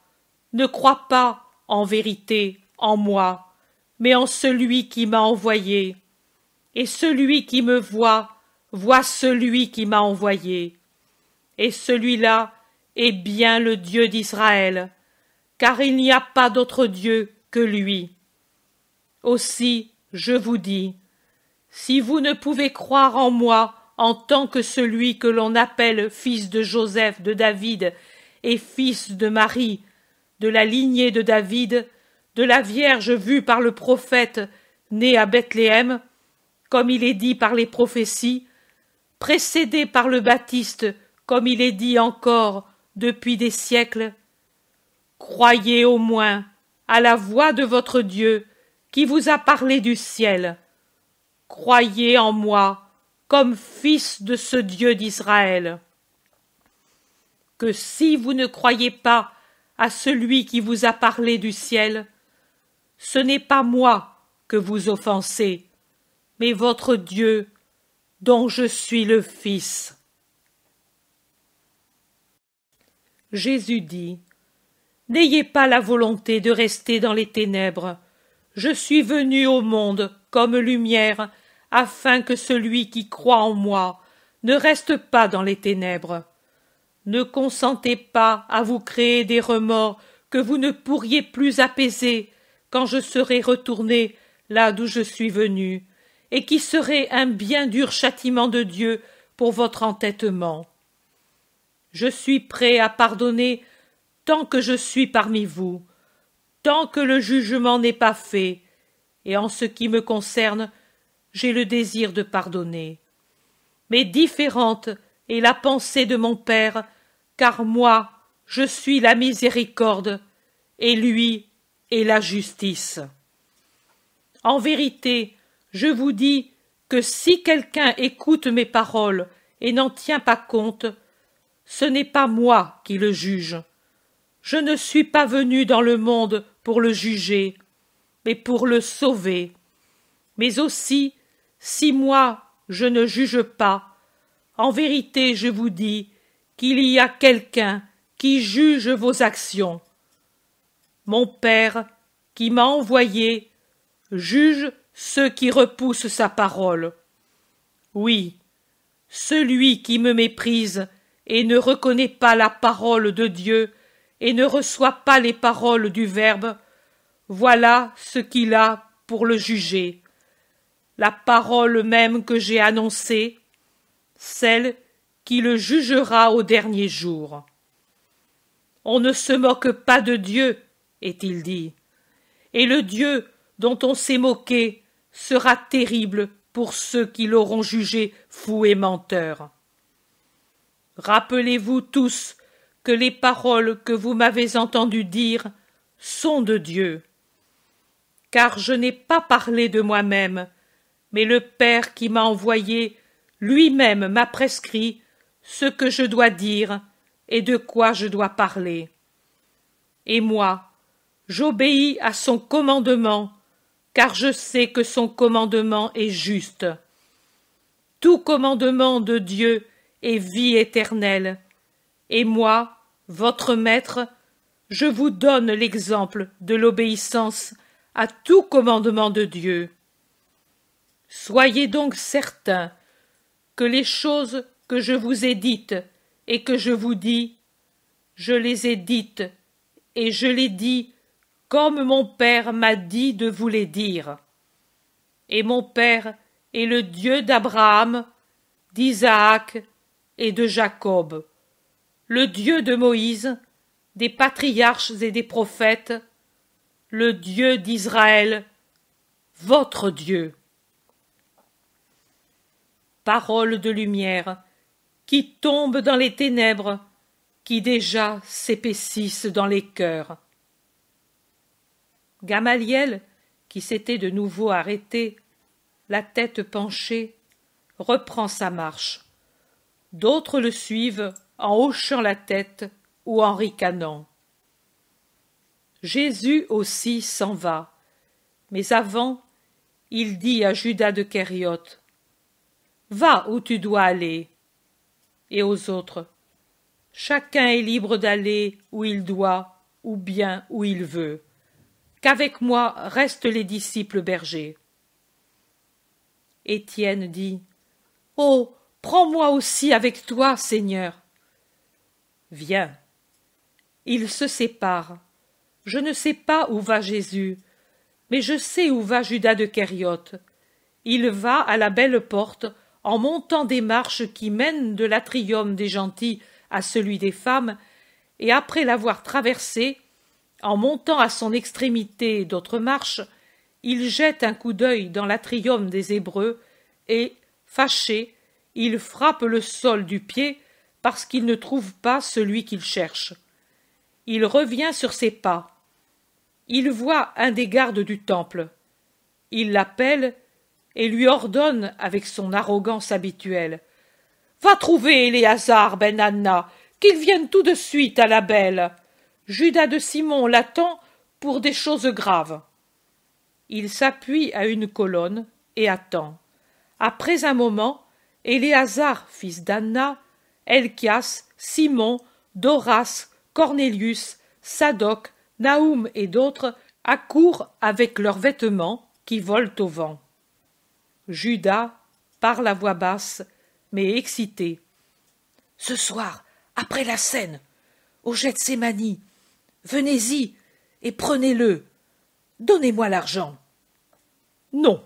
ne croit pas en vérité en moi, mais en celui qui m'a envoyé. Et celui qui me voit celui qui m'a envoyé. Et celui-là est bien le Dieu d'Israël, car il n'y a pas d'autre Dieu que lui. Aussi, je vous dis, si vous ne pouvez croire en moi en tant que celui que l'on appelle fils de Joseph, de David, et fils de Marie, de la lignée de David, de la Vierge vue par le prophète, née à Bethléem, comme il est dit par les prophéties, précédé par le Baptiste, comme il est dit encore depuis des siècles, croyez au moins à la voix de votre Dieu qui vous a parlé du ciel. Croyez en moi comme fils de ce Dieu d'Israël. Que si vous ne croyez pas à celui qui vous a parlé du ciel, ce n'est pas moi que vous offensez, mais votre Dieu, dont je suis le Fils. » Jésus dit: « N'ayez pas la volonté de rester dans les ténèbres. Je suis venu au monde comme lumière, afin que celui qui croit en moi ne reste pas dans les ténèbres. Ne consentez pas à vous créer des remords que vous ne pourriez plus apaiser quand je serai retourné là d'où je suis venu, et qui serait un bien dur châtiment de Dieu pour votre entêtement. Je suis prêt à pardonner tant que je suis parmi vous, tant que le jugement n'est pas fait, et en ce qui me concerne, j'ai le désir de pardonner. Mais différente est la pensée de mon Père, car moi, je suis la miséricorde, et lui est la justice. En vérité, je vous dis que si quelqu'un écoute mes paroles et n'en tient pas compte, ce n'est pas moi qui le juge. Je ne suis pas venu dans le monde pour le juger, mais pour le sauver. Mais aussi, si moi je ne juge pas, en vérité je vous dis qu'il y a quelqu'un qui juge vos actions. Mon Père, qui m'a envoyé, juge ceux qui repoussent sa parole. Oui, celui qui me méprise et ne reconnaît pas la parole de Dieu et ne reçoit pas les paroles du Verbe, voilà ce qu'il a pour le juger. La parole même que j'ai annoncée, celle qui le jugera au dernier jour. On ne se moque pas de Dieu, est-il dit, et le Dieu dont on s'est moqué sera terrible pour ceux qui l'auront jugé fou et menteur. Rappelez-vous tous que les paroles que vous m'avez entendu dire sont de Dieu. Car je n'ai pas parlé de moi-même, mais le Père qui m'a envoyé lui-même m'a prescrit ce que je dois dire et de quoi je dois parler. Et moi, j'obéis à son commandement, car je sais que son commandement est juste. Tout commandement de Dieu est vie éternelle, et moi, votre maître, je vous donne l'exemple de l'obéissance à tout commandement de Dieu. Soyez donc certains que les choses que je vous ai dites et que je vous dis, je les ai dites et je les dis comme mon Père m'a dit de vous les dire. Et mon Père est le Dieu d'Abraham, d'Isaac et de Jacob, le Dieu de Moïse, des patriarches et des prophètes, le Dieu d'Israël, votre Dieu. Parole de lumière, qui tombe dans les ténèbres, qui déjà s'épaississent dans les cœurs. Gamaliel, qui s'était de nouveau arrêté, la tête penchée, reprend sa marche. D'autres le suivent en hochant la tête ou en ricanant. Jésus aussi s'en va, mais avant, il dit à Judas de Kériote, « Va où tu dois aller. » Et aux autres, « Chacun est libre d'aller où il doit, ou bien où il veut. Qu'avec moi restent les disciples bergers. » Étienne dit, « Oh, prends-moi aussi avec toi, Seigneur. » Viens. Ils se séparent. Je ne sais pas où va Jésus, mais je sais où va Judas de Kériote. Il va à la belle porte, en montant des marches qui mènent de l'atrium des gentils à celui des femmes, et après l'avoir traversé, en montant à son extrémité d'autres marches, il jette un coup d'œil dans l'atrium des Hébreux, et, fâché, il frappe le sol du pied parce qu'il ne trouve pas celui qu'il cherche. Il revient sur ses pas. Il voit un des gardes du temple. Il l'appelle et lui ordonne avec son arrogance habituelle. « Va trouver Éléazar ben Anna, qu'il vienne tout de suite à la belle. Judas de Simon l'attend pour des choses graves. » Il s'appuie à une colonne et attend. Après un moment, Éléazar, fils d'Anna, Elchias, Simon, Doras, Cornélius, Sadoc, Naoum et d'autres accourent avec leurs vêtements qui volent au vent. Judas parle à voix basse, mais excité. « Ce soir, après la scène, au Gethsémani, venez-y et prenez-le. Donnez-moi l'argent. »« Non,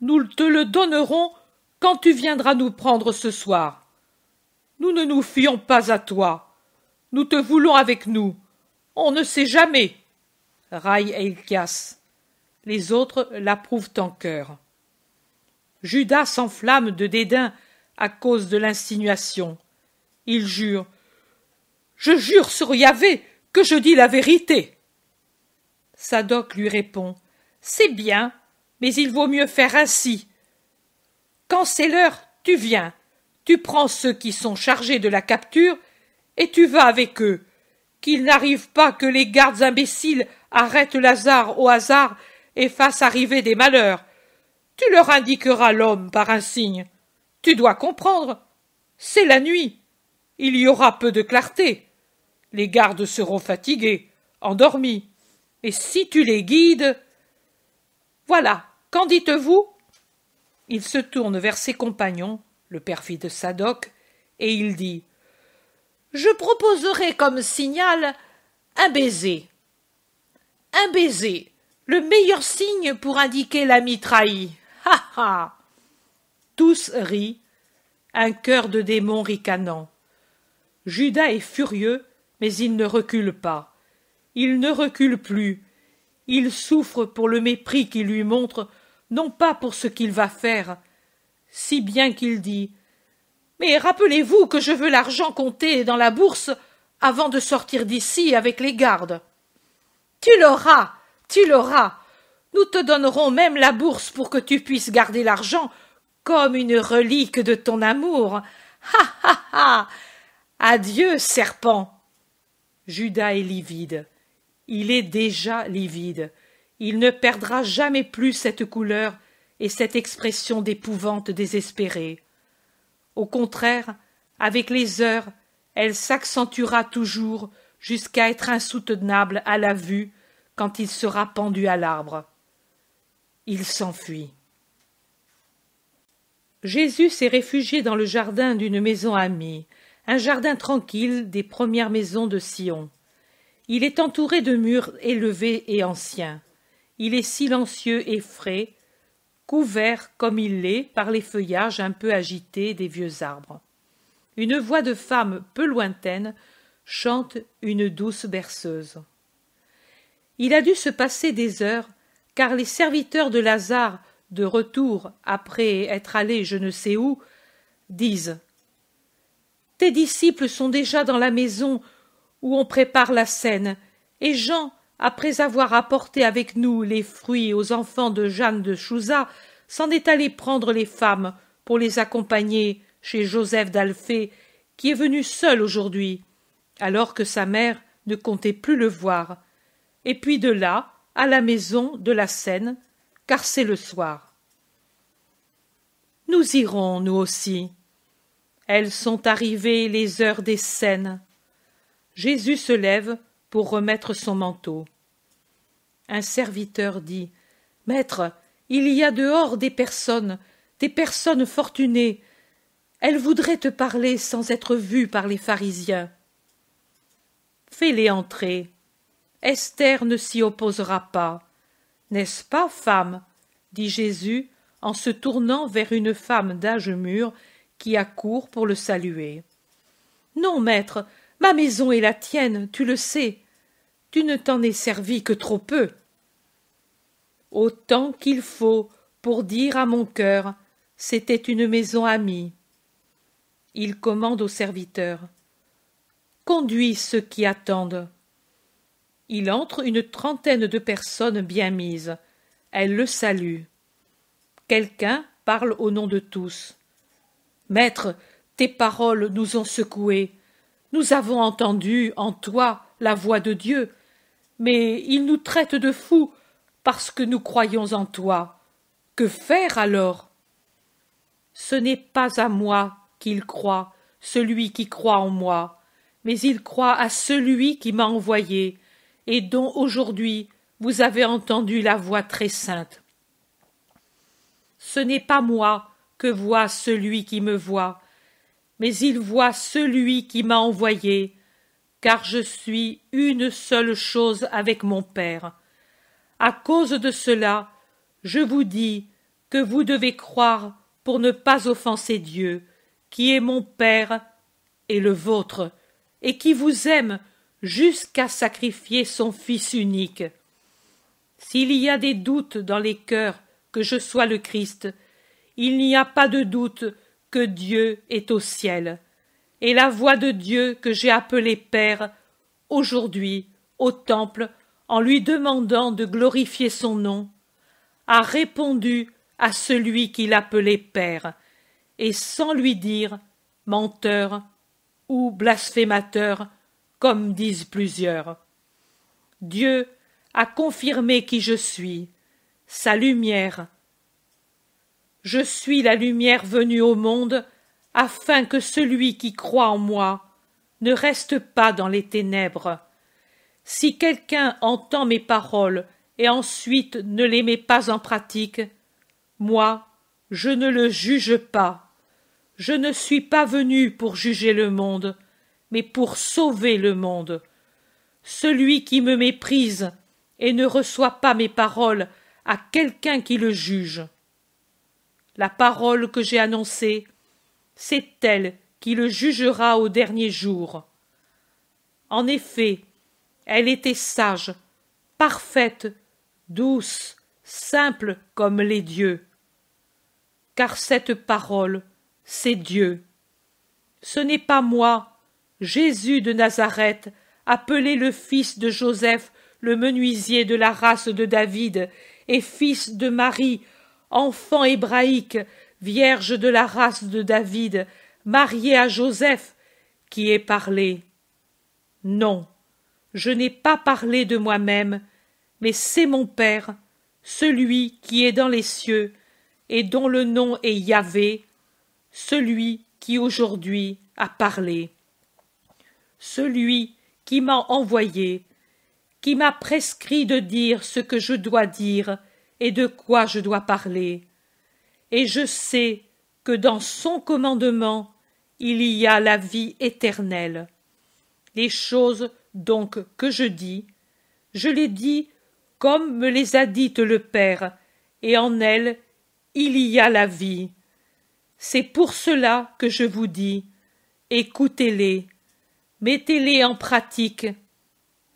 nous te le donnerons quand tu viendras nous prendre ce soir. Nous ne nous fions pas à toi. Nous te voulons avec nous. On ne sait jamais. » raille Elchias. Les autres l'approuvent en chœur. Judas s'enflamme de dédain à cause de l'insinuation. Il jure. « Je jure sur Yahvé que je dis la vérité. » Sadoc lui répond. « C'est bien, mais il vaut mieux faire ainsi. Quand c'est l'heure, tu viens, tu prends ceux qui sont chargés de la capture, et tu vas avec eux. Qu'il n'arrive pas que les gardes imbéciles arrêtent Lazare au hasard et fassent arriver des malheurs. Tu leur indiqueras l'homme par un signe. Tu dois comprendre. C'est la nuit. Il y aura peu de clarté. Les gardes seront fatigués, endormis. Et si tu les guides... Voilà, qu'en dites-vous » Il se tourne vers ses compagnons, le perfide Sadoc, et il dit « Je proposerai comme signal un baiser. Un baiser, le meilleur signe pour indiquer l'ami trahi. Ha ha !» Tous rient, un chœur de démons ricanant. Judas est furieux, mais il ne recule pas. Il ne recule plus. Il souffre pour le mépris qu'il lui montre, non pas pour ce qu'il va faire, si bien qu'il dit « Mais rappelez-vous que je veux l'argent compté dans la bourse avant de sortir d'ici avec les gardes. »« Tu l'auras, tu l'auras. Nous te donnerons même la bourse pour que tu puisses garder l'argent comme une relique de ton amour. Ha ha ha. Adieu, serpent. » Judas est livide. Il est déjà livide. Il ne perdra jamais plus cette couleur et cette expression d'épouvante désespérée. Au contraire, avec les heures, elle s'accentuera toujours jusqu'à être insoutenable à la vue quand il sera pendu à l'arbre. Il s'enfuit. Jésus s'est réfugié dans le jardin d'une maison amie, un jardin tranquille des premières maisons de Sion. Il est entouré de murs élevés et anciens. Il est silencieux et frais, couvert comme il l'est par les feuillages un peu agités des vieux arbres. Une voix de femme peu lointaine chante une douce berceuse. Il a dû se passer des heures, car les serviteurs de Lazare, de retour après être allés je ne sais où, disent « Tes disciples sont déjà dans la maison où on prépare la scène, et Jean, après avoir apporté avec nous les fruits aux enfants de Jeanne de Chuza, s'en est allé prendre les femmes pour les accompagner chez Joseph d'Alphée, qui est venu seul aujourd'hui, alors que sa mère ne comptait plus le voir, et puis de là à la maison de la Seine, car c'est le soir. Nous irons, nous aussi. Elles sont arrivées les heures des scènes. Jésus se lève pour remettre son manteau. Un serviteur dit « Maître, il y a dehors des personnes fortunées. Elles voudraient te parler sans être vues par les pharisiens. » Fais-les entrer. Esther ne s'y opposera pas. N'est-ce pas, femme? Dit Jésus en se tournant vers une femme d'âge mûr qui accourt pour le saluer. Non, maître, ma maison est la tienne, tu le sais. Tu ne t'en es servi que trop peu. Autant qu'il faut pour dire à mon cœur, c'était une maison amie. Il commande au serviteur. Conduis ceux qui attendent. Il entre une trentaine de personnes bien mises. Elles le saluent. Quelqu'un parle au nom de tous. Maître, tes paroles nous ont secoués. Nous avons entendu en toi la voix de Dieu, mais il nous traite de fous parce que nous croyons en toi. Que faire alors? Ce n'est pas à moi qu'il croit, celui qui croit en moi, mais il croit à celui qui m'a envoyé, et dont aujourd'hui vous avez entendu la voix très sainte. Ce n'est pas moi que voit celui qui me voit, mais il voit celui qui m'a envoyé, car je suis une seule chose avec mon Père. À cause de cela, je vous dis que vous devez croire pour ne pas offenser Dieu, qui est mon Père et le vôtre, et qui vous aime jusqu'à sacrifier son Fils unique. S'il y a des doutes dans les cœurs que je sois le Christ, il n'y a pas de doute que Dieu est au ciel, et la voix de Dieu que j'ai appelé Père, aujourd'hui, au temple, en lui demandant de glorifier son nom, a répondu à celui qui l'appelait Père, et sans lui dire menteur ou blasphémateur, comme disent plusieurs. Dieu a confirmé qui je suis, sa lumière. Je suis la lumière venue au monde, afin que celui qui croit en moi ne reste pas dans les ténèbres. Si quelqu'un entend mes paroles et ensuite ne les met pas en pratique, moi, je ne le juge pas. Je ne suis pas venu pour juger le monde, mais pour sauver le monde. Celui qui me méprise et ne reçoit pas mes paroles a quelqu'un qui le juge. La parole que j'ai annoncée, c'est elle qui le jugera au dernier jour. En effet, elle était sage, parfaite, douce, simple comme les dieux. Car cette parole, c'est Dieu. Ce n'est pas moi, Jésus de Nazareth, appelé le fils de Joseph, le menuisier de la race de David, et fils de Marie, enfant hébraïque, vierge de la race de David, marié à Joseph, qui ai parlé. Non, je n'ai pas parlé de moi-même, mais c'est mon Père, celui qui est dans les cieux, et dont le nom est Yahvé, celui qui aujourd'hui a parlé. Celui qui m'a envoyé, qui m'a prescrit de dire ce que je dois dire et de quoi je dois parler. Et je sais que dans son commandement, il y a la vie éternelle. Les choses donc que je les dis comme me les a dites le Père, et en elles il y a la vie. C'est pour cela que je vous dis, écoutez-les. Mettez-les en pratique,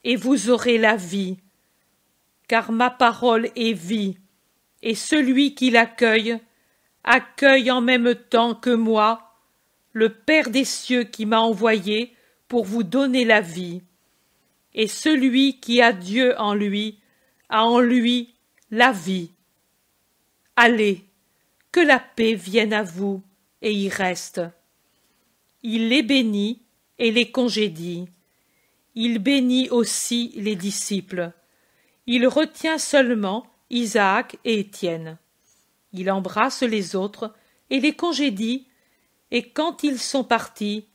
et vous aurez la vie. Car ma parole est vie, et celui qui l'accueille accueille en même temps que moi le Père des cieux qui m'a envoyé pour vous donner la vie. Et celui qui a Dieu en lui a en lui la vie. Allez, que la paix vienne à vous et y reste. Il les bénit et les congédie. Il bénit aussi les disciples. Il retient seulement Isaac et Étienne. Il embrasse les autres et les congédie, et quand ils sont partis,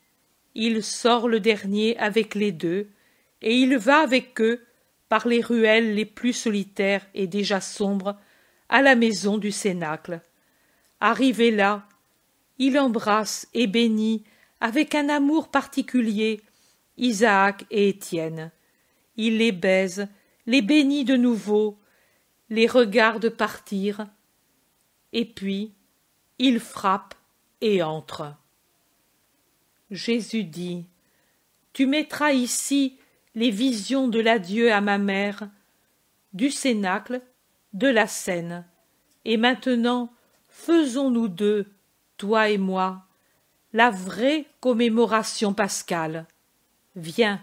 il sort le dernier avec les deux, et il va avec eux par les ruelles les plus solitaires et déjà sombres à la maison du cénacle. Arrivé là, il embrasse et bénit avec un amour particulier Isaac et Étienne. Il les baise, les bénit de nouveau, les regarde partir, et puis il frappe et entre. Jésus dit: Tu mettras ici les visions de l'adieu à ma mère, du cénacle, de la scène. Et maintenant, faisons-nous deux, toi et moi, la vraie commémoration pascale. Viens.